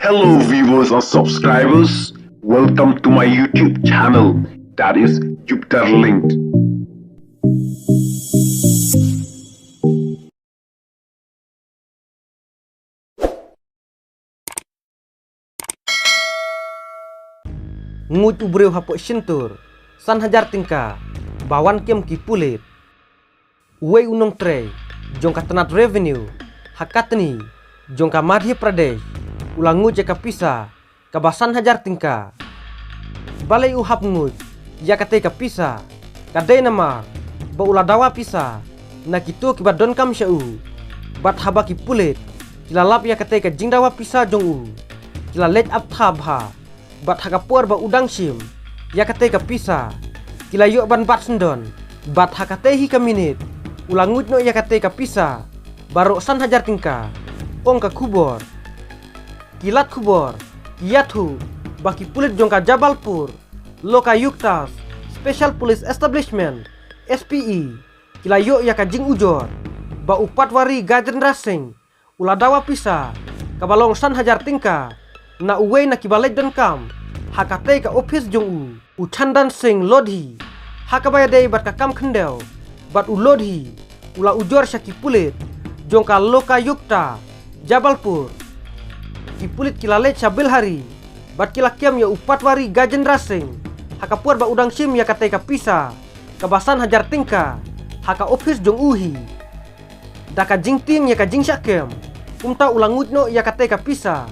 Hello viewers and subscribers, welcome to my YouTube channel, that is Jupiter Linked. Ngut ubreu hapok shintur, san hajar tingka, bawan kem ki pulit. Uwe unong tre, jongka tenat revenue, hakatni, jongka Madhya Pradesh, ulangu jaka pisa, kabasan hajar tingka. Balai uhap ngut, ya kate ka pisa, kadai namar, ba uladawa pisa, na kitu kibat don kam syau, bat haba ki pulit, kilalap ya kate ka jingdawa pisa jong u, kilalet ap thabha. Bat hakapuar ba udang sim, ya kate ka pisa, kila yuk ban bat sendon, bat hakate hi ka minit, ulangut no ya kate ka pisa, barok san hajar tingka, ong ka kubor, kilat kubor, kiyathu, baki pulit jongka Jabalpur, loka yuktas, Special Police Establishment, SPE, kila yuk ya ka jing ujor, ba upatwari gajen rasing, uladawa pisa, kabalong san hajar tingka, na uwe na kibalek dan kam, hakate ka office jong u chandan sing lodhi, hakabaya day bat ka kam kendel, bat u lodhi, ula ujor syaki pulit, jong ka loka yukta, Jabalpur, ki pulit kilalet syabil hari, bat kila kiam ya upatwari gajen rasing, hakapuar ba udang sim ya kate ka pisa, kabasan hajar tingka, haka office jong uhi, daka jing ting ya ka jing syakem, umta ulangut no ya kate ka pisa,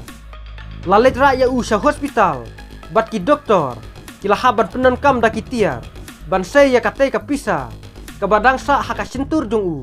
lalet ra ya usah hospital, bat ki doktor, kila haban penon kam daki tiar, ban saya ya kate ka pisa, kabadang sa haka sentur jong u.